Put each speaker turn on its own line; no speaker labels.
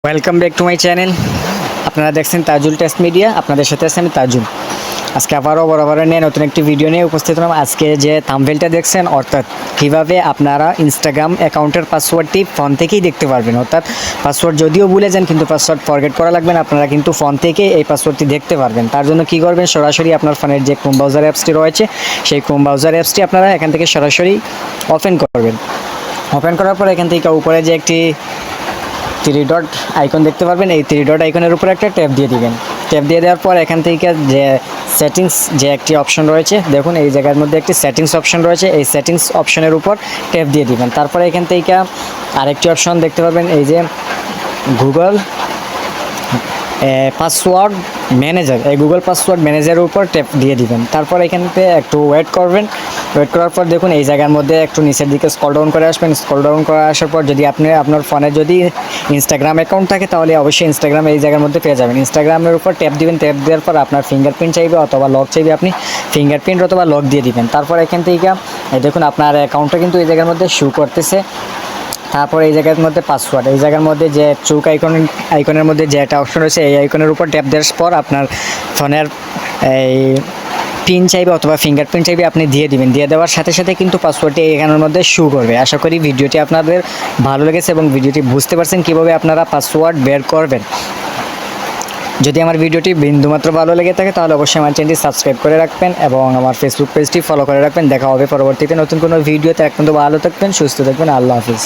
Welcome back to my channel. আপনারা দেখছেন Tajul test media. আপনাদের সাথে আছে আমি তাজুল। আজকে আবারও বরাবর নিয়ে নতুন একটি ভিডিও নিয়ে উপস্থিত হলাম। আজকে যে থাম্বনেলটা দেখছেন, অর্থাৎ কীভাবে আপনারা ইনস্টাগ্রাম অ্যাকাউন্টের পাসওয়ার্ডটি ফোন থেকেই দেখতে পারবেন। অর্থাৎ পাসওয়ার্ড যদিও ভুলে যান, কিন্তু পাসওয়ার্ড ফরগেট করা লাগবে না, আপনারা কিন্তু ফোন থেকে এই পাসওয়ার্ডটি দেখতে পারবেন। তার জন্য কী করবেন, সরাসরি আপনার ফোনের যে ক্রোম ব্রাউজার অ্যাপসটি রয়েছে, সেই ক্রোম ব্রাউজার অ্যাপসটি আপনারা এখান থেকে সরাসরি ওপেন করবেন। ওপেন করার পর এখান থেকে উপরে যে একটি থ্রি ডট আইকন দেখতে পারবেন, এই থ্রি ডট আইকনের উপর একটা ট্যাপ দিয়ে দিবেন। ট্যাপ দিয়ে দেওয়ার পর এখান থেকে যে সেটিংস যে একটি অপশন রয়েছে, দেখুন এই জায়গার মধ্যে একটি সেটিংস অপশন রয়েছে, এই সেটিংস অপশনের উপর ট্যাপ দিয়ে দিবেন। তারপরে এখান থেকে আরেকটি অপশন দেখতে পারবেন, এই যে গুগল পাসওয়ার্ড ম্যানেজার, এই গুগল পাসওয়ার্ড ম্যানেজারের উপর ট্যাপ দিয়ে দিবেন। তারপর এখানতে একটু ওয়েট করবেন। ওয়েট করার পর দেখুন এই জায়গার মধ্যে একটু নিচের দিকে স্ক্রল ডাউন করে আসবেন। স্ক্রল ডাউন করে আসার পর যদি আপনি আপনার ফোনে যদি ইনস্টাগ্রাম অ্যাকাউন্ট থাকে, তাহলে অবশ্যই ইনস্টাগ্রাম এই জায়গার মধ্যে পেয়ে যাবেন। ইনস্টাগ্রামের উপর ট্যাপ দিবেন। ট্যাপ দেওয়ার পর আপনার ফিঙ্গারপ্রিন্ট চাইবে অথবা লক চাইবে, আপনি ফিঙ্গারপ্রিন্ট অথবা লক দিয়ে দিবেন। তারপর এখান থেকে দেখুন আপনার অ্যাকাউন্টটা কিন্তু এই জায়গার মধ্যে শো করতেছে। তারপর এই জায়গার মধ্যে পাসওয়ার্ড, এই জায়গার মধ্যে যে চোখ আইকনের মধ্যে যে একটা অপশন রয়েছে, এই আইকনের উপর ট্যাপ দেওয়ার পর আপনার ফোনের এই পিন চাইবে অথবা ফিঙ্গারপ্রিন্ট চাইবে, আপনি দিয়ে দিবেন। দিয়ে দেওয়ার সাথে সাথে কিন্তু পাসওয়ার্ডটি এখানের মধ্যে শো করবে। আশা করি ভিডিওটি আপনাদের ভালো লেগেছে এবং ভিডিওটি বুঝতে পারছেন কীভাবে আপনারা পাসওয়ার্ড বের করবেন। যদি আমার ভিডিওটি বিন্দুমাত্র ভালো লেগে থাকে, তাহলে অবশ্যই আমার চ্যানেলটি সাবস্ক্রাইব করে রাখবেন এবং আমার ফেসবুক পেজটি ফলো করে রাখবেন। দেখা হবে পরবর্তীতে নতুন কোনো ভিডিওতে। এখন তো ভালো থাকবেন, সুস্থ থাকবেন। আল্লাহ হাফিজ।